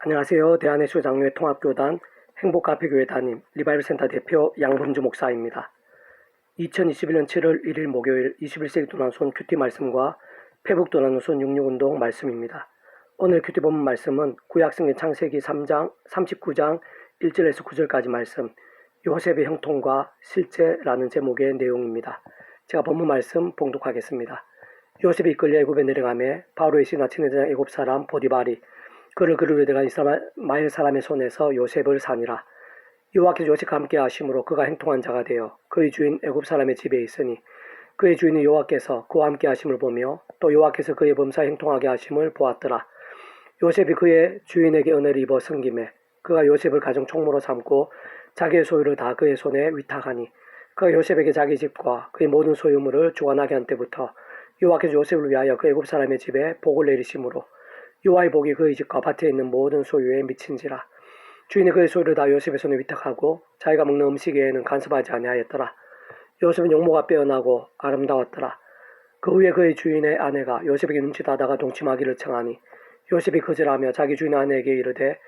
안녕하세요. 대한예수 장로회 통합교단 행복카페교회 담임 리바이벌센터 대표 양범주 목사입니다. 2021년 7월 1일 목요일 21세기 도난손 큐티 말씀과 페북 도난손 66운동 말씀입니다. 오늘 큐티 본문 말씀은 구약성경 창세기 3장 39장 1절에서 9절까지 말씀, 요셉의 형통과 실제라는 제목의 내용입니다. 제가 본문 말씀 봉독하겠습니다. 요셉이 이끌려 애굽에 내려가매 바로의 신하 친해장 애굽 사람 보디발이 그를 그리로 들어간 이스마엘 사람의 손에서 요셉을 사니라. 여호와께서 요셉과 함께 하심으로 그가 행통한 자가 되어 그의 주인 애굽 사람의 집에 있으니 그의 주인은 여호와께서 그와 함께 하심을 보며 또 여호와께서 그의 범사 행통하게 하심을 보았더라. 요셉이 그의 주인에게 은혜를 입어 섬김에 그가 요셉을 가정 총무로 삼고 자기의 소유를 다 그의 손에 위탁하니 그가 요셉에게 자기 집과 그의 모든 소유물을 주관하게 한 때부터 여호와께서 요셉을 위하여 그 애굽 사람의 집에 복을 내리심으로 여호와의 복이 그의 집과 밭에 있는 모든 소유에 미친지라. 주인이 그의 소유를 다 요셉의 손에 위탁하고 자기가 먹는 음식 외에는 간섭하지 아니하였더라. 요셉은 용모가 빼어나고 아름다웠더라. 그 후에 그의 주인의 아내가 요셉에게 눈치다다가 동침하기를 청하니 요셉이 거절하며 자기 주인의 아내에게 이르되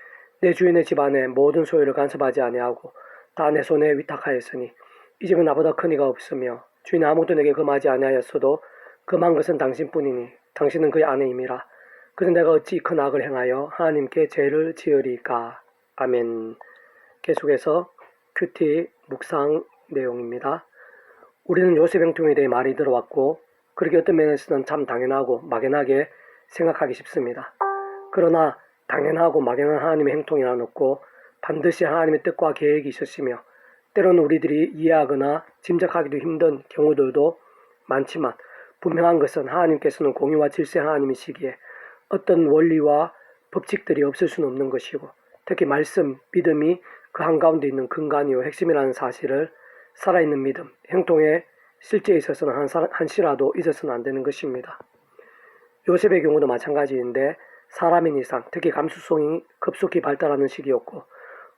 내 주인의 집 안에 모든 소유를 간섭하지 아니하고 다 내 손에 위탁하였으니 이 집은 나보다 큰 이가 없으며 주인이 아무도 내게 금하지 아니하였어도 금한 것은 당신뿐이니 당신은 그의 아내임이라. 그래서 내가 어찌 큰 악을 행하여 하나님께 죄를 지으리까. 아멘. 계속해서 큐티 묵상 내용입니다. 우리는 요셉 형통에 대해 말이 들어왔고 그렇게 어떤 면에서는 참 당연하고 막연하게 생각하기 쉽습니다. 그러나 당연하고 막연한 하나님의 행통이라는 없고 반드시 하나님의 뜻과 계획이 있으시며 때로는 우리들이 이해하거나 짐작하기도 힘든 경우들도 많지만 분명한 것은 하나님께서는 공의와 질서 하나님이시기에 어떤 원리와 법칙들이 없을 수는 없는 것이고 특히 말씀, 믿음이 그 한가운데 있는 근간이요 핵심이라는 사실을 살아있는 믿음, 행동의 실제에 있어서는 한시라도 잊어서는 안 되는 것입니다. 요셉의 경우도 마찬가지인데 사람인 이상, 특히 감수성이 급속히 발달하는 시기였고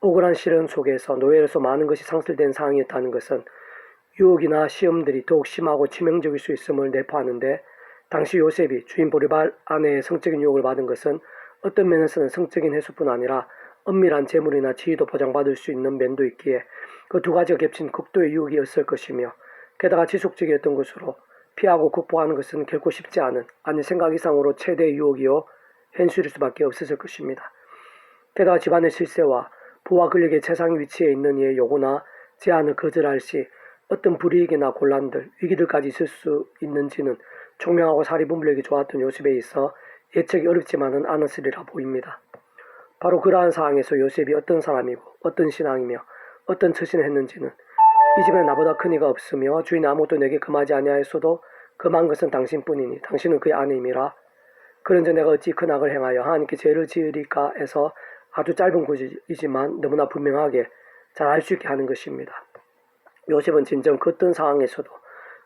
억울한 시련 속에서 노예로서 많은 것이 상실된 상황이었다는 것은 유혹이나 시험들이 더욱 심하고 치명적일 수 있음을 내포하는데 당시 요셉이 주인 보리발 아내의 성적인 유혹을 받은 것은 어떤 면에서는 성적인 해소뿐 아니라 은밀한 재물이나 지위도 보장받을 수 있는 면도 있기에 그 두 가지가 겹친 극도의 유혹이었을 것이며 게다가 지속적이었던 것으로 피하고 극복하는 것은 결코 쉽지 않은 아니 생각 이상으로 최대의 유혹이요 현실일 수밖에 없었을 것입니다. 게다가 집안의 실세와 부와 권력의 최상위 위치에 있는 이의 요구나 제안을 거절할 시 어떤 불이익이나 곤란들, 위기들까지 있을 수 있는지는 총명하고 사리분별력이 좋았던 요셉에 있어 예측이 어렵지만은 않았으리라 보입니다. 바로 그러한 상황에서 요셉이 어떤 사람이고 어떤 신앙이며 어떤 처신을 했는지는 이 집에 나보다 큰 이가 없으며 주인 아무도 내게 금하지 아니하였어도 금한 것은 당신뿐이니 당신은 그의 아내임이라. 그런즉 내가 어찌 큰 악을 행하여 하나님께 죄를 지으리까 해서 아주 짧은 구절이지만 너무나 분명하게 잘 알 수 있게 하는 것입니다. 요셉은 진정 그 어떤 상황에서도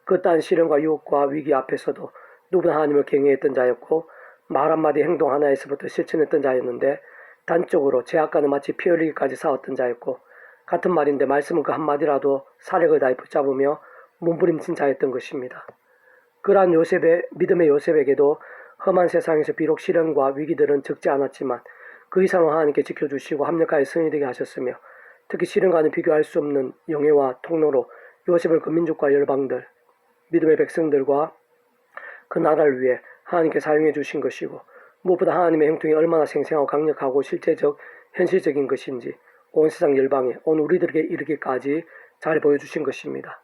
그 어떠한 시련과 유혹과 위기 앞에서도 누구나 하나님을 경외했던 자였고 말 한마디 행동 하나에서부터 실천했던 자였는데 단적으로 죄악과는 마치 피 흘리기까지 싸웠던 자였고 같은 말인데 말씀은 그 한마디라도 사력을 다해 붙잡으며 몸부림친 자였던 것입니다. 그러한 믿음의 요셉에게도 험한 세상에서 비록 시련과 위기들은 적지 않았지만 그 이상은 하나님께 지켜주시고 합력하여 승리 되게 하셨으며 특히 시련과는 비교할 수 없는 영예와 통로로 요셉을 그 민족과 열방들, 믿음의 백성들과 그 나라를 위해 하나님께 사용해 주신 것이고 무엇보다 하나님의 행통이 얼마나 생생하고 강력하고 실제적, 현실적인 것인지 온 세상 열방에, 온 우리들에게 이르기까지 잘 보여주신 것입니다.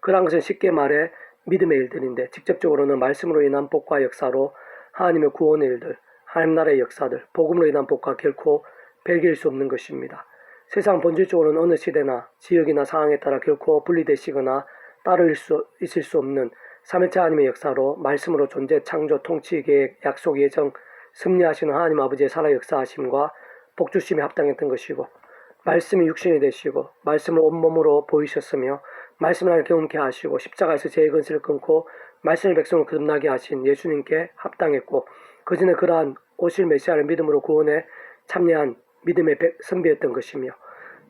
그러한 것은 쉽게 말해 믿음의 일들인데 직접적으로는 말씀으로 인한 복과 역사로 하나님의 구원의 일들, 하나님 나라의 역사들, 복음으로 인한 복과 결코 별개일 수 없는 것입니다. 세상 본질적으로는 어느 시대나 지역이나 상황에 따라 결코 분리되시거나 따로 있을 수 없는 삼일체 하나님의 역사로 말씀으로 존재, 창조, 통치, 계획, 약속, 예정, 승리하시는 하나님 아버지의 살아 역사하심과 복주심에 합당했던 것이고 말씀이 육신이 되시고 말씀을 온몸으로 보이셨으며 말씀을 경험케 하시고 십자가에서 죄의 근세를 끊고 말씀의 백성을 거듭나게 하신 예수님께 합당했고 그 전에 그러한 오실 메시아를 믿음으로 구원에 참여한 믿음의 선비였던 것이며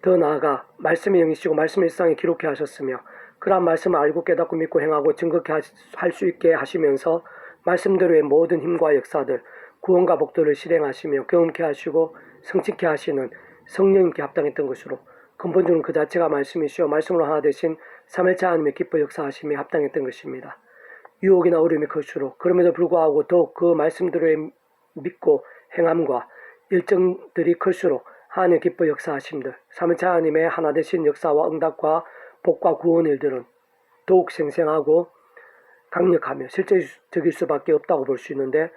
더 나아가 말씀의 영이시고 말씀의 일상에 기록해 하셨으며 그러한 말씀을 알고 깨닫고 믿고 행하고 증거케 할 수 있게 하시면서 말씀대로의 모든 힘과 역사들, 구원과 복도를 실행하시며 경험케 하시고 성취케 하시는 성령님께 합당했던 것으로 근본적으로 그 자체가 말씀이시오 말씀으로 하나 되신 삼일차 하나님의 기뻐 역사하심에 합당했던 것입니다. 유혹이나 어려움이 클수록 그럼에도 불구하고 더욱 그 말씀들을 믿고 행함과 일정들이 클수록 하나님의 기뻐 역사하심들, 삼일차 하나님의 하나 되신 역사와 응답과 복과 구원의 일들은 더욱 생생하고 강력하며 실제적일 수밖에 없다고 볼 수 있는데,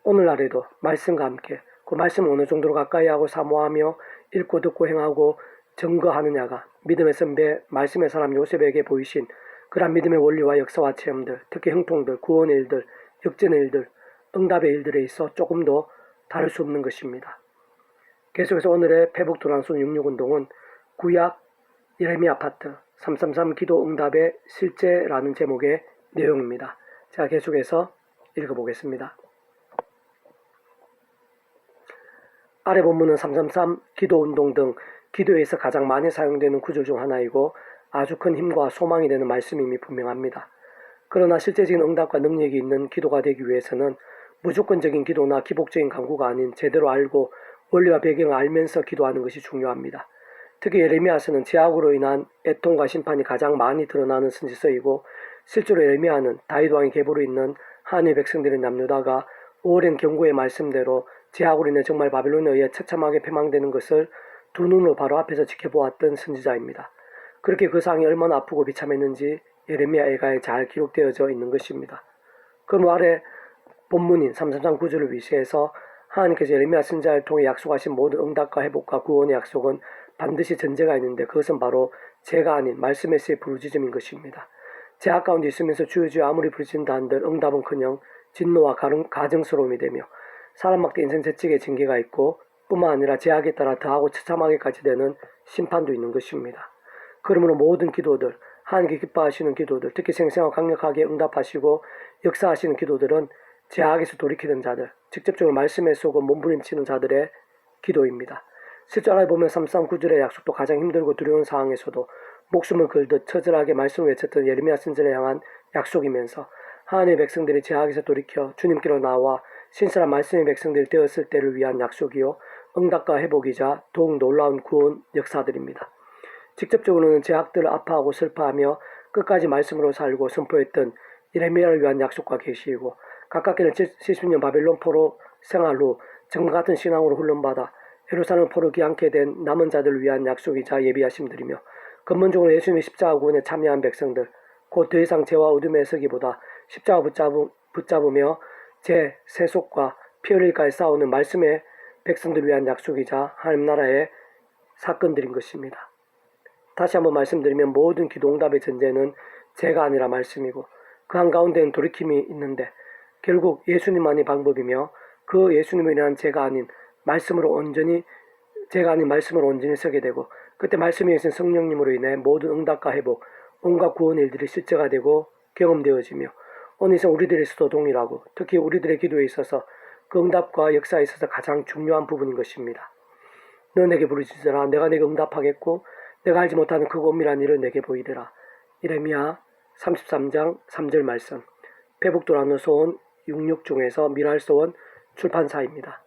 오늘날에도 말씀과 함께 그 말씀을 어느 정도로 가까이 하고 사모하며 읽고 듣고 행하고 증거하느냐가 믿음의 선배 말씀의 사람 요셉에게 보이신 그러한 믿음의 원리와 역사와 체험들, 특히 형통들, 구원의 일들, 역전의 일들, 응답의 일들에 있어 조금 더 다를 수 없는 것입니다. 계속해서 오늘의 페북도난손 66운동은 구약 예레미야 파트 333 기도 응답의 실제라는 제목의 내용입니다. 자, 계속해서 읽어보겠습니다. 아래 본문은 333 기도운동 등 기도에서 가장 많이 사용되는 구절 중 하나이고 아주 큰 힘과 소망이 되는 말씀임이 분명합니다. 그러나 실제적인 응답과 능력이 있는 기도가 되기 위해서는 무조건적인 기도나 기복적인 간구가 아닌 제대로 알고 원리와 배경을 알면서 기도하는 것이 중요합니다. 특히 예레미야서는 제약으로 인한 애통과 심판이 가장 많이 드러나는 선지서이고, 실제로 예레미야는 다윗 왕의 계보로 있는 하나님의 백성들이 남유다가 오랜 경고의 말씀대로 제약으로 인해 정말 바벨론에 의해 처참하게 패망되는 것을 두 눈으로 바로 앞에서 지켜보았던 선지자입니다. 그렇게 그 상황이 얼마나 아프고 비참했는지 예레미야 애가에 잘 기록되어져 있는 것입니다. 그럼 아래 본문인 333 구절을 위시해서 하나님께서 예레미야 선지자를 통해 약속하신 모든 응답과 회복과 구원의 약속은 반드시 전제가 있는데, 그것은 바로 제가 아닌 말씀에서의 부르짖음인 것입니다. 제약 가운데 있으면서 주여 주여 아무리 부르짖는다 한들 응답은커녕 진노와 가증스러움이 되며 사람 막대 인생 재직의 징계가 있고, 뿐만 아니라 제약에 따라 더하고 처참하게까지 되는 심판도 있는 것입니다. 그러므로 모든 기도들, 하나님께 기뻐하시는 기도들, 특히 생생하고 강력하게 응답하시고 역사하시는 기도들은 제약에서 돌이키는 자들, 직접적으로 말씀에 속어 몸부림치는 자들의 기도입니다. 실제로 보면 339절의 약속도 가장 힘들고 두려운 상황에서도 목숨을 걸듯 처절하게 말씀을 외쳤던 예레미야 선지자를 향한 약속이면서 하나님의 백성들이 제약에서 돌이켜 주님께로 나와 신실한 말씀의 백성들이 되었을 때를 위한 약속이요 응답과 회복이자 더욱 놀라운 구원 역사들입니다. 직접적으로는 제약들을 아파하고 슬퍼하며 끝까지 말씀으로 살고 선포했던 예레미야를 위한 약속과 계시이고, 가깝게는 70년 바벨론 포로 생활 후 정말 같은 신앙으로 훈련받아 예루살렘 포로 귀환케 된 남은 자들을 위한 약속이자 예비하심들이며, 근본적으로 예수님의 십자가 구원에 참여한 백성들, 곧 더 이상 죄와 어둠에 서기보다 십자가 붙잡으며 제 세속과 피 흘릴까지 싸우는 말씀의 백성들을 위한 약속이자 하나님 나라의 사건들인 것입니다. 다시 한번 말씀드리면 모든 기도 응답의 전제는 제가 아니라 말씀이고, 그 한가운데는 돌이킴이 있는데 결국 예수님만이 방법이며, 그 예수님을 위한 제가 아닌 말씀으로 온전히 서게 되고, 그때 말씀이 계신 성령님으로 인해 모든 응답과 회복, 온갖 구원의 일들이 실제가 되고 경험되어지며, 오늘 이 우리들에서도 동일하고 특히 우리들의 기도에 있어서 그 응답과 역사에 있어서 가장 중요한 부분인 것입니다. 너 내게 부르짖으라. 내가 내게 응답하겠고 내가 알지 못하는 크고 엄밀한 일을 내게 보이리라. 예레미야 33장 3절 말씀. 페북도나노 소원 66 중에서 미랄소원 출판사입니다.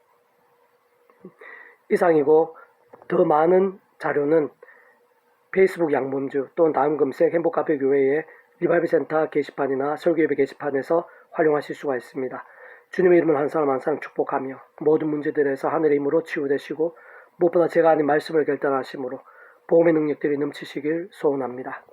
이상이고 더 많은 자료는 페이스북 양범주 또는 다음 검색 행복카페교회의 리바이브센터 게시판이나 설교예배 게시판에서 활용하실 수가 있습니다. 주님의 이름을 한 사람 한 사람 축복하며 모든 문제들에서 하늘의 힘으로 치유되시고 무엇보다 제가 아닌 말씀을 결단하심으로 복음의 능력들이 넘치시길 소원합니다.